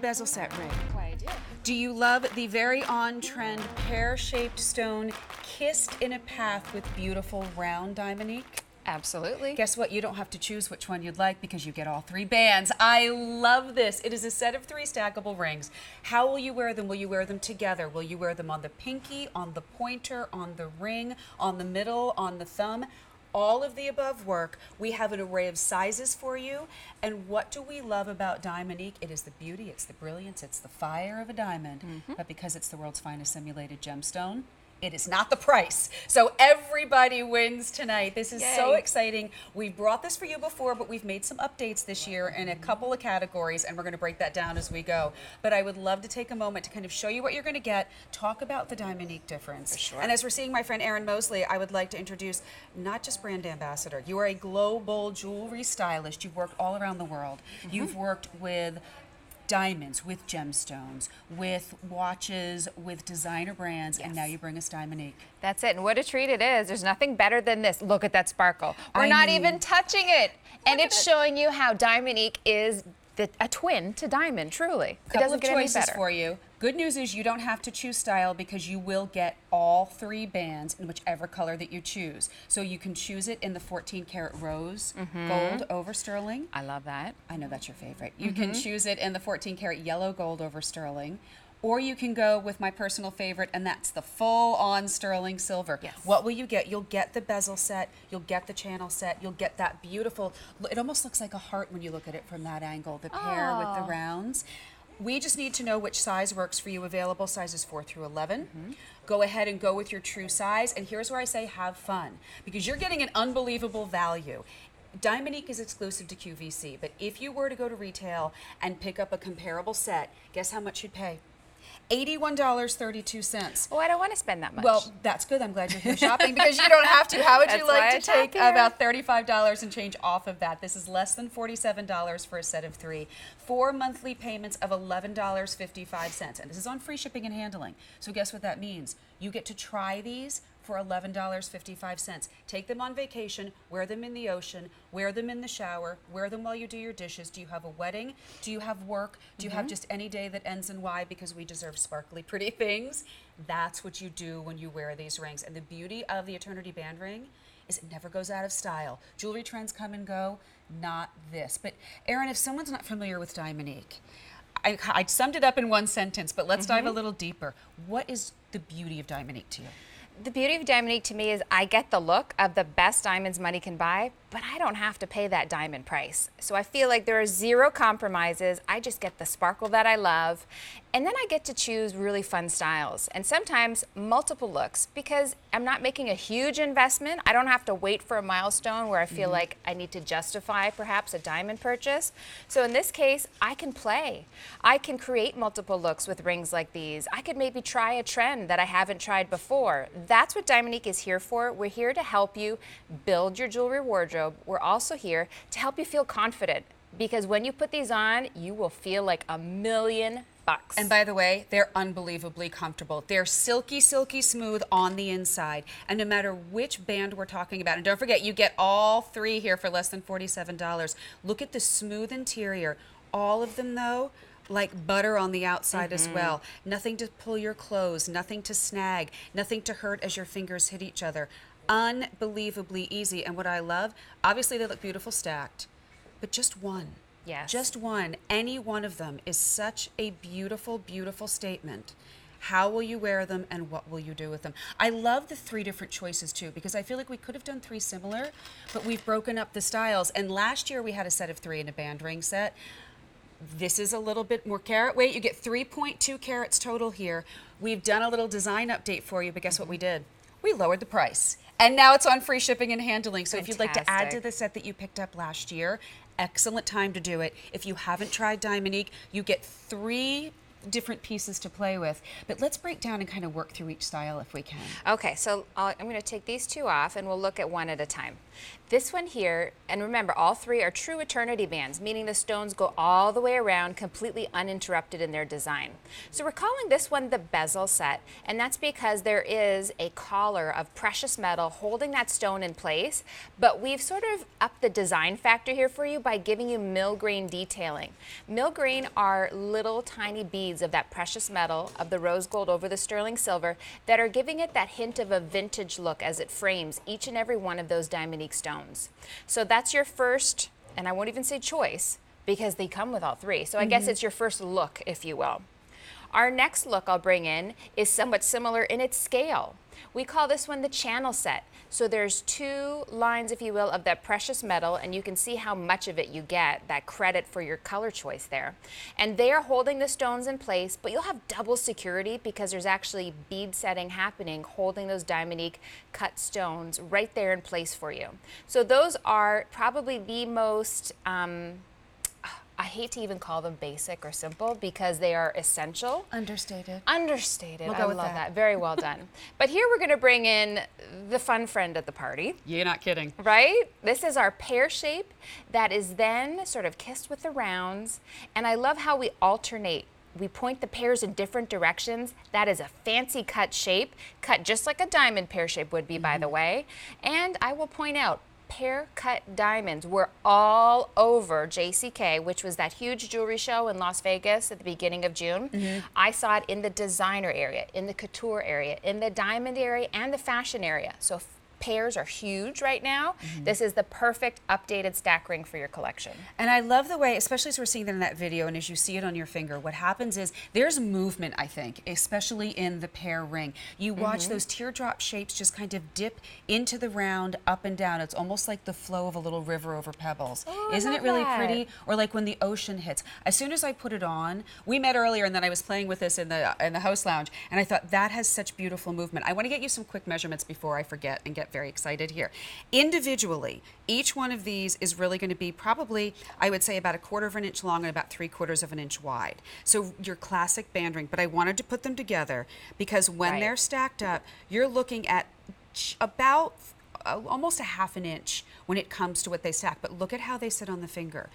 Bezel set ring. Why I do. Do you love the very on-trend pear-shaped stone kissed in a path with beautiful round Diamonique? Absolutely. Guess what? You don't have to choose which one you'd like because you get all three bands. I love this. It is a set of 3 stackable rings. How will you wear them? Will you wear them together? Will you wear them on the pinky, on the pointer, on the ring, on the middle, on the thumb? All of the above work. We have an array of sizes for you. And what do we love about Diamonique? It is the beauty, it's the brilliance, it's the fire of a diamond. But because it's the world's finest simulated gemstone, it is not the price. So everybody wins tonight. This is so exciting. We've brought this for you before, but we've made some updates this year in a couple of categories, and we're going to break that down as we go. But I would love to take a moment to kind of show you what you're going to get, talk about the Diamonique difference. For sure. And as we're seeing my friend Erin Mosley, I would like to introduce not just brand ambassador. You are a global jewelry stylist. You've worked all around the world. You've worked with diamonds, with gemstones, with watches, with designer brands, and now you bring us Diamonique. That's it, and what a treat it is. There's nothing better than this. Look at that sparkle. We're not even touching it. And it's showing you how Diamonique is a twin to diamond, truly. It doesn't get any better. Couple of choices for you. Good news is you don't have to choose style because you will get all 3 bands in whichever color that you choose. So you can choose it in the 14 karat rose gold over sterling. I love that. I know that's your favorite. You can choose it in the 14 karat yellow gold over sterling. Or you can go with my personal favorite, and that's the full-on sterling silver. Yes. What will you get? You'll get the bezel set, you'll get the channel set, you'll get that beautiful, it almost looks like a heart when you look at it from that angle, the pear with the rounds. We just need to know which size works for you. Available sizes 4 through 11. Go ahead and go with your true size, and here's where I say have fun, because you're getting an unbelievable value. Diamonique is exclusive to QVC, but if you were to go to retail and pick up a comparable set, guess how much you'd pay? $81.32. Oh, I don't want to spend that much. Well, that's good. I'm glad you're here shopping because you don't have to. How would you like to take about $35 and change off of that? This is less than $47 for a set of 3. 4 monthly payments of $11.55. And this is on free shipping and handling. So guess what that means? You get to try these for $11.55. Take them on vacation, wear them in the ocean, wear them in the shower, wear them while you do your dishes. Do you have a wedding? Do you have work? Do you have just any day that ends in Y because we deserve sparkly, pretty things? That's what you do when you wear these rings. And the beauty of the Eternity Band Ring is it never goes out of style. Jewelry trends come and go, not this. But Erin, if someone's not familiar with Diamonique, I summed it up in one sentence, but let's dive a little deeper. What is the beauty of Diamonique to you? The beauty of Diamonique to me is I get the look of the best diamonds money can buy, but I don't have to pay that diamond price. So I feel like there are 0 compromises. I just get the sparkle that I love, and then I get to choose really fun styles, and sometimes multiple looks, because I'm not making a huge investment. I don't have to wait for a milestone where I feel like I need to justify perhaps a diamond purchase. So in this case, I can play. I can create multiple looks with rings like these. I could maybe try a trend that I haven't tried before. That's what Diamonique is here for. We're here to help you build your jewelry wardrobe. We're also here to help you feel confident, because when you put these on, you will feel like $1,000,000. And by the way, they're unbelievably comfortable. They're silky, silky smooth on the inside. And no matter which band we're talking about, and don't forget, you get all 3 here for less than $47. Look at the smooth interior. All of them, though, like butter on the outside as well. Nothing to pull your clothes, nothing to snag, nothing to hurt as your fingers hit each other. Unbelievably easy. And what I love, obviously they look beautiful stacked, but just one. Yes. Just one. Any one of them is such a beautiful, beautiful statement. How will you wear them and what will you do with them? I love the 3 different choices too, because I feel like we could have done 3 similar, but we've broken up the styles. And last year we had a set of 3 in a band ring set. This is a little bit more carat weight. You get 3.2 carats total here. We've done a little design update for you, but guess what we did? We lowered the price. And now it's on free shipping and handling. So if you'd like to add to the set that you picked up last year, excellent time to do it. If you haven't tried Diamonique, you get 3 different pieces to play with. But let's break down and kind of work through each style if we can. Okay, so I'm going to take these 2 off and we'll look at one at a time. This one here, and remember, all three are true eternity bands, meaning the stones go all the way around, completely uninterrupted in their design. So we're calling this one the bezel set, and that's because there is a collar of precious metal holding that stone in place, but we've sort of upped the design factor here for you by giving you mill-grain detailing. Mill-grain are little tiny beads of that precious metal, of the rose gold over the sterling silver, that are giving it that hint of a vintage look as it frames each and every one of those Diamonique stones. So that's your first, and I won't even say choice, because they come with all three. So I guess it's your first look, if you will. Our next look I'll bring in is somewhat similar in its scale. We call this one the channel set. So there's two lines, if you will, of that precious metal, and you can see how much of it you get, that credit for your color choice there. And they are holding the stones in place, but you'll have double security because there's actually bead setting happening, holding those Diamonique cut stones right there in place for you. So those are probably the most, I hate to even call them basic or simple because they are essential. Understated. Understated. We'll go I with love that. that. Very well done. But here we're going to bring in the fun friend at the party. You're not kidding. Right? This is our pear shape that is then sort of kissed with the rounds. And I love how we alternate. We point the pears in different directions. That is a fancy cut shape, cut just like a diamond pear shape would be, by the way. And I will point out, pear cut diamonds were all over JCK, which was that huge jewelry show in Las Vegas at the beginning of June. I saw it in the designer area, in the couture area, in the diamond area, and the fashion area. So pears are huge right now. This is the perfect updated stack ring for your collection. And I love the way, especially as we're seeing that in that video and as you see it on your finger, what happens is there's movement, I think, especially in the pear ring. You watch those teardrop shapes just kind of dip into the round, up and down. It's almost like the flow of a little river over pebbles. Oh, Isn't it love really that. pretty? Or like when the ocean hits. As soon as I put it on, we met earlier and then I was playing with this in the house lounge and I thought that has such beautiful movement. I want to get you some quick measurements before I forget and get very excited here. Individually, each one of these is really going to be probably, I would say, about 1/4 of an inch long and about 3/4 of an inch wide. So your classic band ring, but I wanted to put them together because when they're stacked up, you're looking at about almost 1/2 inch when it comes to what they stack. But look at how they sit on the finger.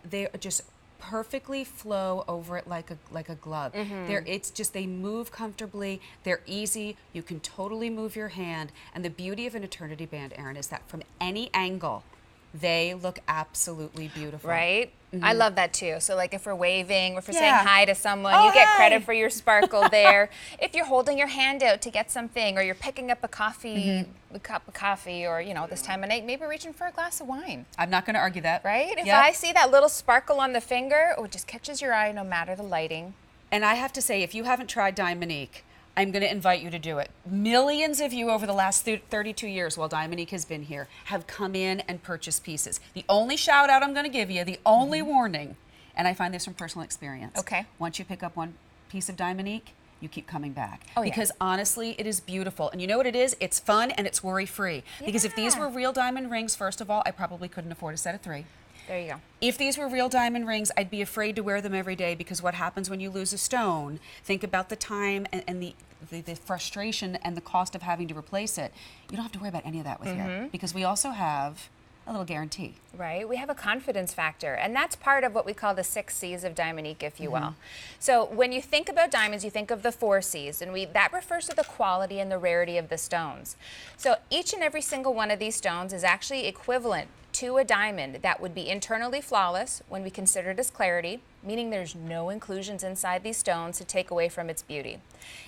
They just perfectly flow over it like a glove. It's just, they move comfortably, they're easy, you can totally move your hand, and the beauty of an eternity band, Erin, is that from any angle, they look absolutely beautiful. Right? I love that too. So like if we're waving, or if we're saying Yeah. hi to someone, Oh, you get hey. credit for your sparkle there. If you're holding your hand out to get something, or you're picking up a coffee, a cup of coffee, or this time of night, maybe reaching for a glass of wine. I'm not going to argue that. Right? If Yep. I see that little sparkle on the finger, it just catches your eye no matter the lighting. And I have to say, if you haven't tried Diamonique, I'm going to invite you to do it. Millions of you over the last 32 years while Diamonique has been here have come in and purchased pieces. The only shout out I'm going to give you, the only warning, and I find this from personal experience. Okay. Once you pick up one piece of Diamonique, you keep coming back. Oh, yeah. Because honestly, it is beautiful. And you know what it is? It's fun and it's worry-free. Because if these Yeah. were real diamond rings, first of all, I probably couldn't afford a set of 3. There you go. If these were real diamond rings, I'd be afraid to wear them every day because what happens when you lose a stone, think about the time and the frustration and the cost of having to replace it. You don't have to worry about any of that with here because we also have a little guarantee. Right? We have a confidence factor, and that's part of what we call the 6 C's of Diamonique, if you will. So when you think about diamonds, you think of the 4 C's, and that refers to the quality and the rarity of the stones. So each and every single one of these stones is actually equivalent to a diamond that would be internally flawless when we consider it as clarity, meaning there's no inclusions inside these stones to take away from its beauty.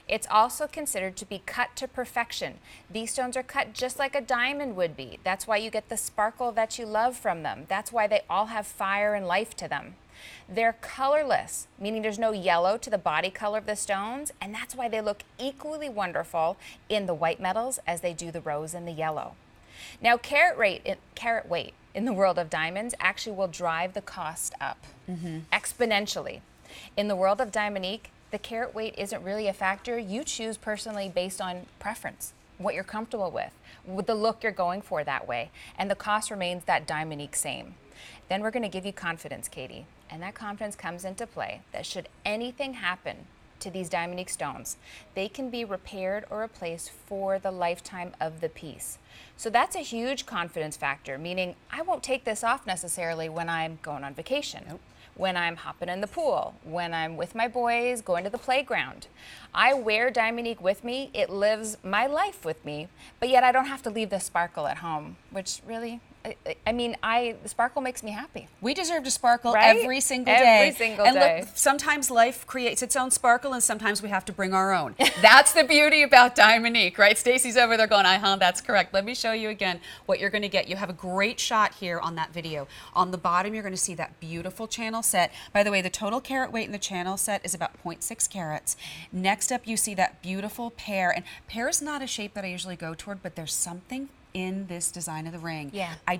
It's also considered to be cut to perfection. These stones are cut just like a diamond would be. That's why you get the sparkle that you love from them. That's why they all have fire and life to them. They're colorless, meaning there's no yellow to the body color of the stones, and that's why they look equally wonderful in the white metals as they do the rose and the yellow. Now, carat weight in the world of diamonds actually will drive the cost up exponentially. In the world of Diamonique, the carat weight isn't really a factor. You choose personally based on preference, what you're comfortable with the look you're going for that way, and the cost remains that Diamonique same. Then we're going to give you confidence, Katie, and that confidence comes into play that should anything happen to these Diamonique stones, they can be repaired or replaced for the lifetime of the piece. So that's a huge confidence factor, meaning I won't take this off necessarily when I'm going on vacation. Nope. When I'm hopping in the pool, when I'm with my boys, going to the playground. I wear Diamonique with me. It lives my life with me, but yet I don't have to leave the sparkle at home, which really, the sparkle makes me happy. We deserve to sparkle Right? every single day. Every single and day. Look, sometimes life creates its own sparkle, and sometimes we have to bring our own. That's the beauty about Diamonique, right? Stacy's over there going, that's correct. Let me show you again what you're going to get. You have a great shot here on that video. On the bottom, you're going to see that beautiful channel set. By the way, the total carat weight in the channel set is about 0.6 carats. Next up, you see that beautiful pear. And pear is not a shape that I usually go toward, but there's something in this design of the ring. Yeah. I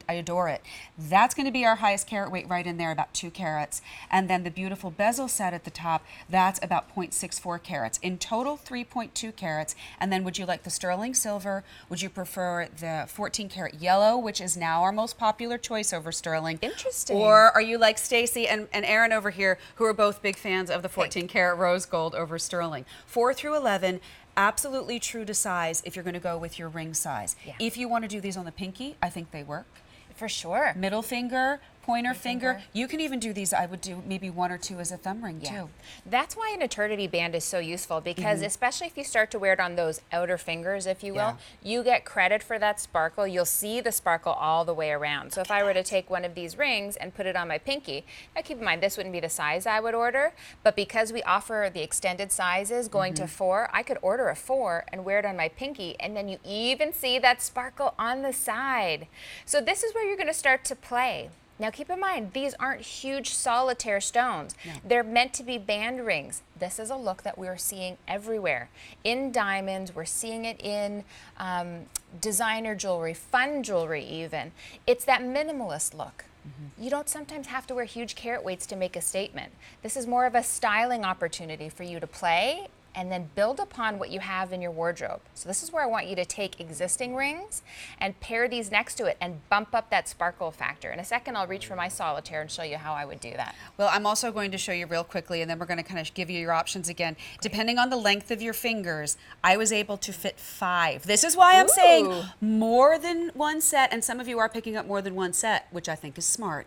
adore it. That's going to be our highest carat weight right in there, about 2 carats. And then the beautiful bezel set at the top, that's about 0.64 carats. In total, 3.2 carats. And then would you like the sterling silver? Would you prefer the 14 karat yellow, which is now our most popular choice over sterling? Interesting. Or are you like Stacy and Aaron over here, who are both big fans of the 14 karat rose gold over sterling? 4 through 11, absolutely true to size if you're going to go with your ring size. Yeah. If you want to do these on the pinky, I think they work. For sure. Middle finger, pointer finger. You can even do these, I would do maybe 1 or 2 as a thumb ring too. That's why an eternity band is so useful, because especially if you start to wear it on those outer fingers, if you will, you get credit for that sparkle. You'll see the sparkle all the way around. So if I were to take one of these rings and put it on my pinky, now keep in mind this wouldn't be the size I would order, but because we offer the extended sizes going to 4, I could order a 4 and wear it on my pinky, and then you even see that sparkle on the side. So this is where you're going to start to play. Now keep in mind, these aren't huge solitaire stones. No. They're meant to be band rings. This is a look that we're seeing everywhere. In diamonds, we're seeing it in designer jewelry, fun jewelry even. It's that minimalist look. You don't sometimes have to wear huge carat weights to make a statement. This is more of a styling opportunity for you to play and then build upon what you have in your wardrobe. So this is where I want you to take existing rings and pair these next to it and bump up that sparkle factor. In a second, I'll reach for my solitaire and show you how I would do that. Well, I'm also going to show you real quickly, and then we're going to kind of give you your options again. Depending on the length of your fingers, I was able to fit 5. This is why I'm saying more than one set, and some of you are picking up more than one set, which I think is smart.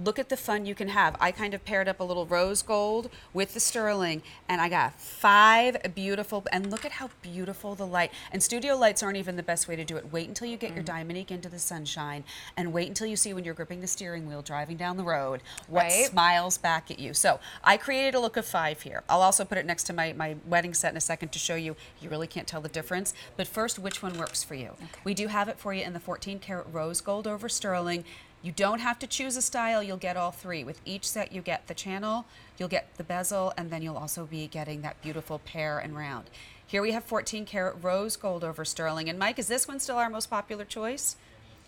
Look at the fun you can have. I kind of paired up a little rose gold with the sterling, and I got 5 beautiful, and look at how beautiful the light, and studio lights aren't even the best way to do it. Wait until you get your Diamonique into the sunshine, and wait until you see when you're gripping the steering wheel driving down the road what smiles back at you. So I created a look of 5 here. I'll also put it next to my wedding set in a second to show you. You really can't tell the difference, but first, which one works for you? We do have it for you in the 14 karat rose gold over sterling. You don't have to choose a style, you'll get all 3. With each set you get the channel, you'll get the bezel, and then you'll also be getting that beautiful pear and round. Here we have 14 karat rose gold over sterling. And Mike, is this one still our most popular choice?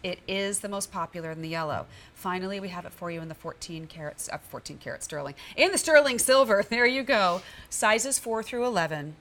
It is the most popular in the yellow. Finally, we have it for you in the 14 karat sterling. In the sterling silver, there you go. Sizes 4 through 11.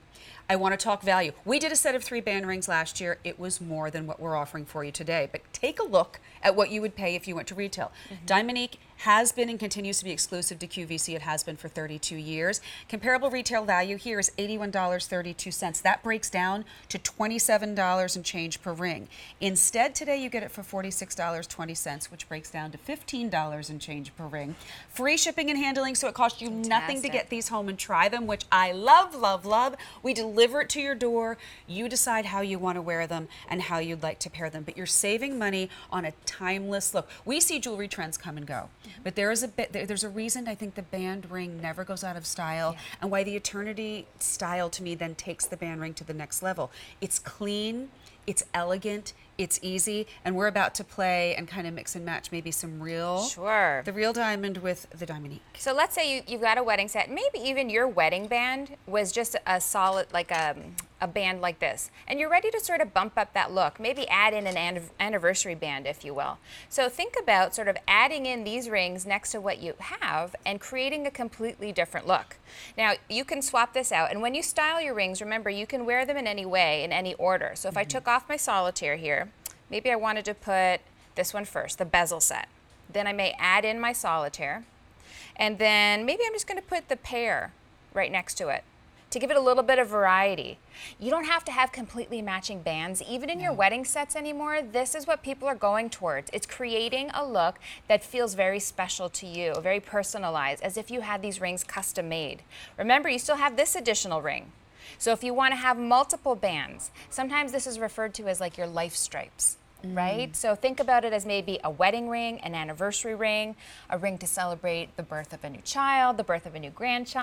I want to talk value. We did a set of 3 band rings last year. It was more than what we're offering for you today. But take a look at what you would pay if you went to retail. Diamonique has been and continues to be exclusive to QVC. It has been for 32 years. Comparable retail value here is $81.32. That breaks down to $27 and change per ring. Instead, today you get it for $46.20, which breaks down to $15 and change per ring. Free shipping and handling, so it costs you nothing to get these home and try them, which I love, love, love. We deliver it to your door. You decide how you want to wear them and how you'd like to pair them, but you're saving money on a timeless look. We see jewelry trends come and go. But there's a reason I think the band ring never goes out of style, and why the eternity style to me then takes the band ring to the next level. It's clean, it's elegant, it's easy, and we're about to play and kind of mix and match maybe some the real diamond with the Diamonique. So let's say you've got a wedding set, maybe even your wedding band was just a solid, like a band like this, and you're ready to sort of bump up that look, maybe add in an anniversary band, if you will. So think about sort of adding in these rings next to what you have and creating a completely different look. Now, you can swap this out, and when you style your rings, remember, you can wear them in any way, in any order. So if I took off my solitaire here, maybe I wanted to put this one first, the bezel set. Then I may add in my solitaire, and then maybe I'm just going to put the pear right next to it to give it a little bit of variety. You don't have to have completely matching bands. Even in your wedding sets anymore, this is what people are going towards. It's creating a look that feels very special to you, very personalized, as if you had these rings custom made. Remember, you still have this additional ring. So if you want to have multiple bands, sometimes this is referred to as like your life stripes. Right? So think about it as maybe a wedding ring, an anniversary ring, a ring to celebrate the birth of a new child, the birth of a new grandchild.